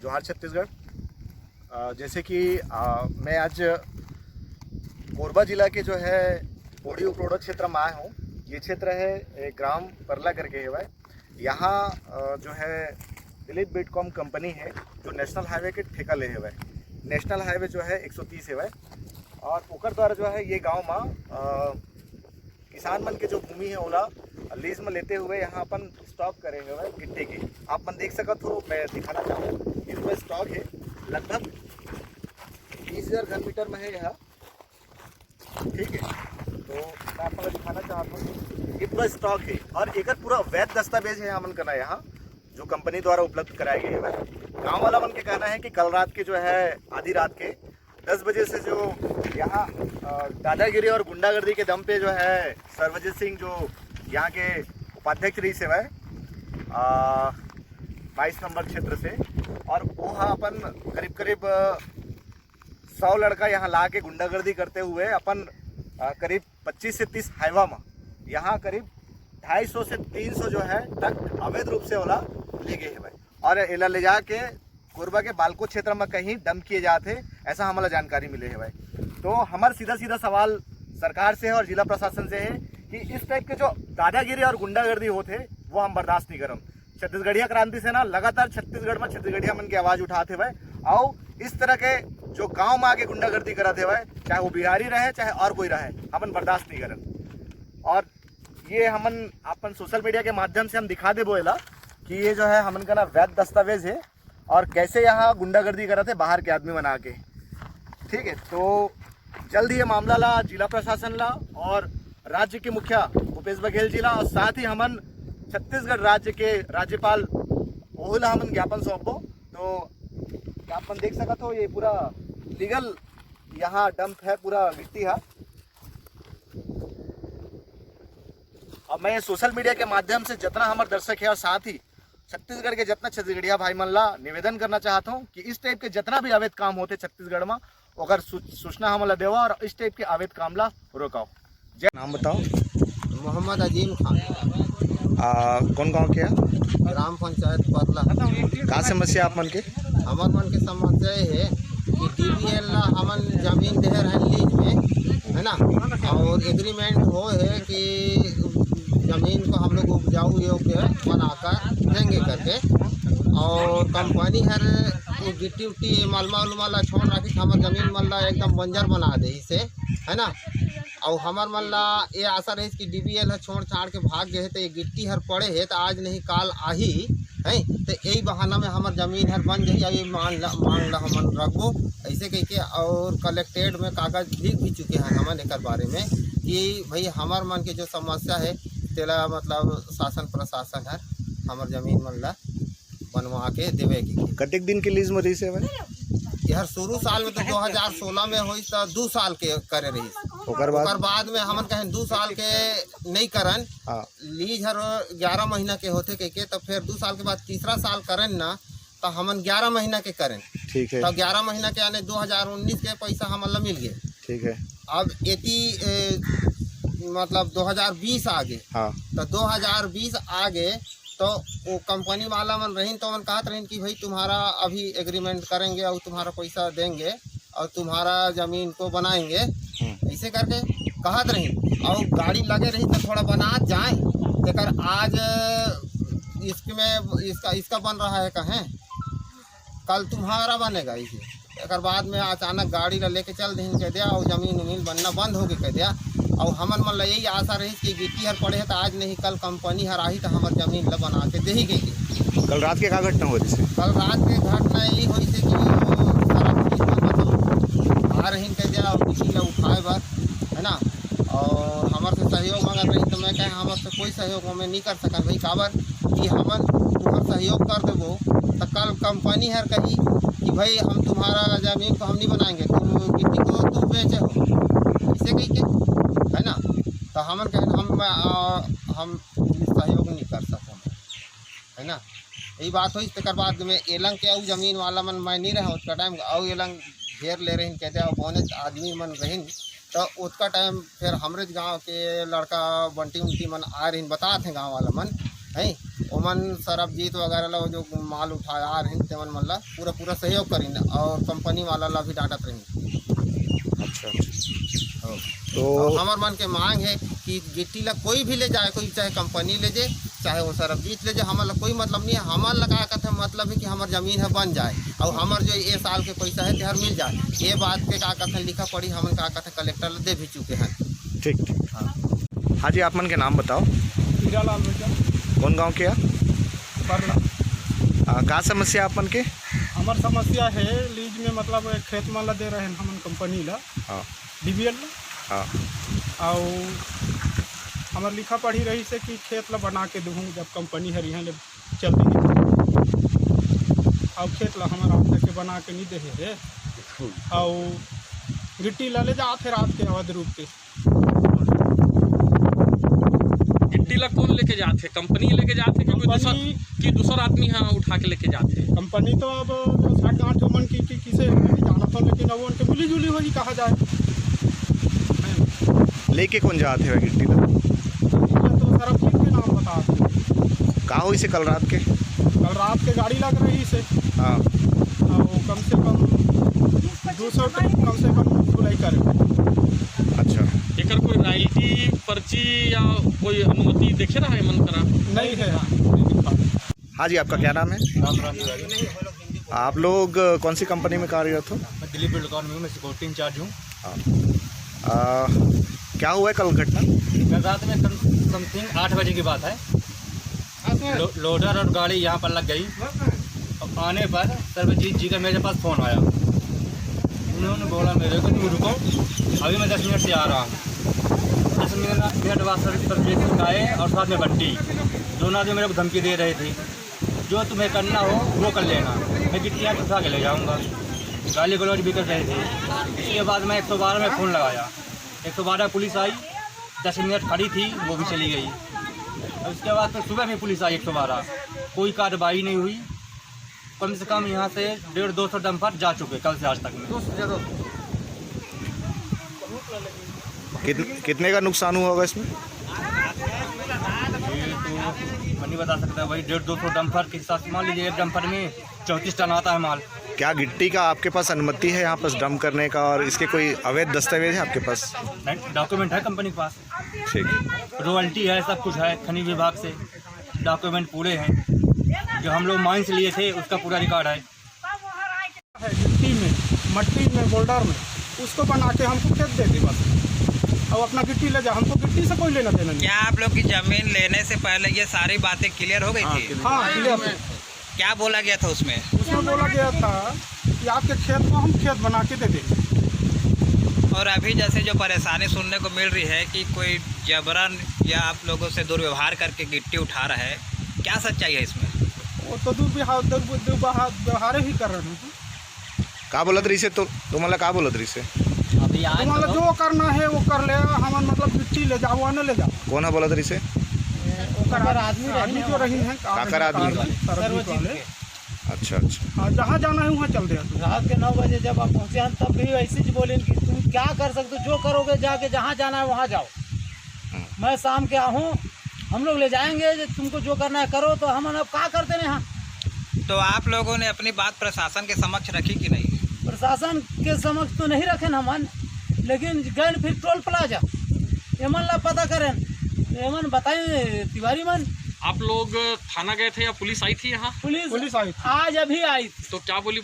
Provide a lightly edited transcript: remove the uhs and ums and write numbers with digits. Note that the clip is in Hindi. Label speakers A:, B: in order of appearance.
A: जोहार छत्तीसगढ़। जैसे कि मैं आज कोरबा जिला के जो है पोड़ी उपरोड़ा क्षेत्र में आया हूँ। ये क्षेत्र है ग्राम परला करके है भाई। यहाँ जो है दिलीप बिटकॉम कंपनी है जो नेशनल हाईवे के ठेका ले है भाई। नेशनल हाईवे जो है 130 है भाई। और ओकर द्वारा जो है ये गांव में किसान मन के जो भूमि है ओला लीज में लेते हुए यहाँ अपन स्टॉक करे हुए भाई गिट्टी की। आप मन देख सकत हो, मैं दिखाना चाहूँ। इसमें स्टॉक है लगभग 20,000 घन मीटर में है यह, ठीक है। तो मैं आपको दिखाना चाहता हूँ, ये पूरा स्टॉक है और एक पूरा वैध दस्तावेज है हमन करना यहाँ जो कंपनी द्वारा उपलब्ध कराई गई है भाई। गाँव वाला मन के कहना है कि कल रात के जो है आधी रात के 10 बजे से जो यहाँ दादागिरी और गुंडागर्दी के दम पे जो है सर्वजीत सिंह जो यहाँ के उपाध्यक्ष रही से भाई 22 नंबर क्षेत्र से, और वो अपन करीब करीब 100 लड़का यहाँ ला के गुंडागर्दी करते हुए अपन करीब 25 से 30 हाईवा में यहाँ करीब 250 से 300 जो है ट्रक अवैध रूप से वाला ले गए है भाई। और इला ले जाके कोरबा के बालको क्षेत्र में कहीं डंप किए जाते, ऐसा हमारा जानकारी मिले है भाई। तो हमारा सीधा सीधा सवाल सरकार से है और जिला प्रशासन से है कि इस टाइप के जो दादागिरी और गुंडागर्दी होते वो हम बर्दाश्त नहीं करम। छत्तीसगढ़िया क्रांति सेना लगातार छत्तीसगढ़ में छत्तीसगढ़िया मन की आवाज़ उठाते भाई। और इस तरह के जो गांव में आके गुंडागर्दी कराते भाई, चाहे वो बिहारी रहे चाहे और कोई रहे, हमन बर्दाश्त नहीं करम। और ये हमन अपन सोशल मीडिया के माध्यम से हम दिखा दे बोला कि ये जो है हमन का ना वैध दस्तावेज है और कैसे यहाँ गुंडागर्दी कराते बाहर के आदमी बना के, ठीक है। तो जल्द ही ये मामला ला जिला प्रशासन ला और राज्य के मुखिया भूपेश बघेल जी ला और साथ ही हमन छत्तीसगढ़ राज्य के राज्यपाल ओहुला हमन ज्ञापन सौंपो। तो आप देख सकते हो ये पूरा लीगल यहाँ डंप है, पूरा गिट्टी है। अब मैं सोशल मीडिया के माध्यम से जितना हमारे दर्शक है और साथ ही छत्तीसगढ़ के जितना छत्तीसगढ़िया भाई मन ला निवेदन करना चाहता हूँ कि इस टाइप के जितना भी अवैध काम होते छत्तीसगढ़ में अगर सूचना हमला देवा और इस टाइप के अवैध काम ला रोकाओ। जय। नाम बताओ।
B: मोहम्मद अजीम खान।
A: कौन गांव के?
B: ग्राम पंचायत परला।
A: का समस्या आप मन के?
B: हमार मन के समस्या है कि DBL ला हमन जमीन दे रहे लीज में, है ना, और एग्रीमेंट हो है कि जमीन को हम लोग उपजाऊ योग्य बनाकर देंगे करके, और कंपनी हर गिट्टी उट्टी मालमा उलमा ला छोड़ रखी हमार जमीन मन ला एकदम बंजर बना दे इसे, है ना। और हमार मन ला ये आशा रही कि DBL है छोड़ छाड़ के भाग गए तो ये गिट्टी हर पड़े है तो आज नहीं काल आही है, तो यही बहाना में हमार जमीन हर बन गई। ये मान ला हमन रखो ऐसे कह के, और कलेक्ट्रेट में कागज लिख भी चुके हैं हमन एक बारे में कि भाई हमार मन के जो समस्या है तेला मतलब शासन प्रशासन है हमार जमीन मन ला बनवा के देवे की।
A: कटेक दिन के लीज में रही से भाई?
B: यार शुरू साल में तो 2016 में हुई तो 2 साल के करे रही,
A: ओकर
B: बाद में हमन कहें 2 साल के नहीं करन। लीज हर 11 महीना के होते के तो फिर 2 साल के बाद तीसरा साल करन ना तो हमन 11 महीना के करें, ठीक है। तो 11 महीना के यानी 2019 के पैसा हमन मिल गए, ठीक है। अब मतलब 2020 आ गए, हाँ। तो 2020 आ गए तो वो कंपनी वाला मन रही तो मन कहते रही कि भाई तुम्हारा अभी एग्रीमेंट करेंगे और तुम्हारा पैसा देंगे और तुम्हारा ज़मीन को बनाएंगे, ऐसे करके कहते रही। और गाड़ी लगे रही तो थोड़ा बना जाए लेकर आज इसमें इसका बन रहा है कहें कल तुम्हारा बनेगा इसे। एक बाद में अचानक गाड़ी ला लेके चल दी कह दिया और ज़मीन उमीन बनना बंद हो गई कह दिया। और हमन मन यही आशा रही कि गिट्टी हर पड़े है तो आज नहीं कल कंपनी हर आई तो हमार जमीन ला बना के दे ही गई।
A: कल रात के क्या घटना हुई थी? कल
B: रात के घटना यही हुई थी कि सारा पुलिस मतलब आ रही कह दिया और गिट्टी ला उठाए बार, है ना। और हमारे से सहयोग मांगत रही तो मैं कहें हमारे से कोई सहयोग हमें नहीं कर सका भाई, काबर कि हमन तुम्हारा सहयोग कर देवो तो कल कंपनी हर कही कि भाई हम तुम्हारा ज़मीन को हम नहीं बनाएंगे, तुम गिट्टी को तुम बेचे हो, ऐसे कही के, है ना। तो हमन कहें हम सहयोग नहीं कर सकते, है ना। यही बात हुई। तक बाद में एलंग के ज़मीन वाला मन मैं नहीं रहा उसका टाइम, और एलंग घेर ले रही कहते हैं बोने आदमी मन रही तो उसका टाइम फिर हमरे गांव के लड़का बंटी उंटी मन आ रही बता थे गांव वाला मन है, वो हमन सरबजीत वगैरह ला जो माल उठाया रही तेमन मन ला पूरा सहयोग करीन और कंपनी वाला ला भी डांटत रही।
A: अच्छा अच्छा। तो
B: हमार मन के मांग है कि गिट्टी ला कोई भी ले जाए, कोई चाहे कंपनी ले जाए चाहे वो सरबजीत ले जाए, हमारा कोई मतलब नहीं है। हमार लगा कहते मतलब है कि हमार जमीन है बन जाए और हमार जो ये साल के पैसा है तेहर मिल जाए। ये बात के का कहते लिखा पड़ी हम का कहते कलेक्टर दे भी चुके हैं।
A: ठीक ठीक। हाँ जी, आप मन के नाम बताओ।
C: हीरालाल बेटा,
A: कौन गांव के आप?
C: परला।
A: का समस्या आप मन के?
C: हमार समस्या है लीज में मतलब खेत में ला दे रहे हैं हमन कंपनी ला।
A: हाँ
C: DBL ला।
A: हाँ।
C: और हमार लिखा पढ़ी रही से कि खेत ला बना के दूँ जब कंपनी है यहाँ ले चल देंगे और खेत ला हमारा आप के बना के नहीं दे है और गिट्टी ला ले जाते रात के अवध रूप के।
D: गिट्टी ला कौन लेके जाते? कंपनी लेके जाते कि दूसरा आदमी यहाँ उठा के लेके जाते?
C: कंपनी तो अब 60-8 मन की किसे जाना था, लेकिन अब उनके मिली जुली होगी कहा जाए।
A: लेके कौन जाते हुए गिट्टी ला?
C: तो सरबजीत के नाम बता।
A: का हुई से कल रात के?
C: कल रात के गाड़ी लग रही से।
A: हाँ।
C: और कम से कम 200 कम से कम धुलाई करे।
A: अच्छा।
D: एकर कोई रॉयल्टी पर्ची या कोई अनुमति देखे रहा है मन करा?
C: नहीं है।
A: हाँ जी, आपका क्या नाम है?
E: राम तिवारी।
A: आप लोग कौन सी कंपनी में कार्यरत हो?
E: मैं दिल्ली बिल्ड दुकान में हूँ, मैं सिक्योरिटी इंचार्ज हूँ।
A: क्या हुआ है कल घटना?
E: कल रात में समथिंग 8 बजे की बात है। लोडर और गाड़ी यहाँ पर लग गई और आने पर सरबजीत जी का मेरे पास फ़ोन आया। उन्होंने बोला मेरे को तुम रुको, अभी मैं 10 मिनट से आ रहा हूँ। 10 मिनट बाद सरबजीत आए और साथ में बंटी, दोनों आदमी मेरे को धमकी दे रहे थे, जो तुम्हें करना हो वो कर लेना, मैं गिट्टी यहाँ उठा के ले जाऊँगा। गाली गलौज भी कर रहे थे। इसके बाद मैं 112 में फ़ोन लगाया। 112 पुलिस आई, 10 मिनट खड़ी थी, वो भी चली गई। और उसके बाद फिर सुबह में पुलिस आई 112, कोई कार्रवाई नहीं हुई। कम से कम यहाँ से 150-200 डंपर जा चुके कल से आज तक में।
A: कितने का नुकसान हुआ होगा इसमें?
E: ये तो मैं नहीं बता सकता भाई। 150-200 डंपर के हिसाब से मान लीजिए, एक डंपर में 34 टन आता है माल।
A: क्या गिट्टी का आपके पास अनुमति है यहाँ पर डंप करने का, और इसके कोई अवैध दस्तावेज है आपके पास?
E: डॉक्यूमेंट है कंपनी के पास,
A: ठीक है।
E: रॉयल्टी है, सब कुछ है। खनिज विभाग से डॉक्यूमेंट पूरे हैं। जो हम लोग माइन से लिए थे उसका पूरा रिकॉर्ड है।
C: गिट्टी में, मट्टी में, बोल्डर में उसको बना के हमको खेत दे दी बस, और अपना गिट्टी ले जा। हमको गिट्टी से कोई लेना देना नहीं।
F: क्या आप लोग की जमीन लेने से पहले ये सारी बातें क्लियर हो गई थी?
C: हाँ, क्लियर।
F: क्या बोला गया था उसमें?
C: उसमें बोला गया था कि आपके खेत को हम खेत बना के दे देंगे।
F: और अभी जैसे जो परेशानी सुनने को मिल रही है कि कोई जबरन या आप लोगों से दुर्व्यवहार करके गिट्टी उठा रहा है, क्या सच्चाई है इसमें?
C: वो तो दुर्व्यवहार ही कर रहे हैं।
A: का बोलत रही से? तो तुम्हारा का बोलत रही से?
C: तुम्हारा जो करना है वो कर ले, हम मतलब गिट्टी ले जाओ न ले जाओ।
A: कौन है बोलत रही से?
C: आदमी जो रही है
A: काकर आदमी?
C: सरबजीत वाले।
A: अच्छा अच्छा।
C: हाँ, जहाँ जाना है वहाँ चल दे।
G: रात के 9 बजे जब आप पहुँचे हैं तब भी ऐसे ही बोले कि तुम क्या कर सकते हो, जो करोगे जाके जहाँ जाना है वहाँ जाओ। मैं शाम के आहूँ, हम लोग ले जाएंगे, तुमको जो करना है करो। तो हम अब क्या करते हैं यहाँ?
F: तो आप लोगों ने अपनी बात प्रशासन के समक्ष रखी कि नहीं?
G: प्रशासन के समक्ष तो नहीं रखे हमन, लेकिन गए फिर टोल प्लाजा एमन ला पता करें, एमन बताए तिवारी मन।
D: आप लोग थाना गए थे या पुलिस आई थी यहाँ?
G: पुलिस
C: पुलिस आई थी।
G: आज अभी आई।
D: तो क्या बोली?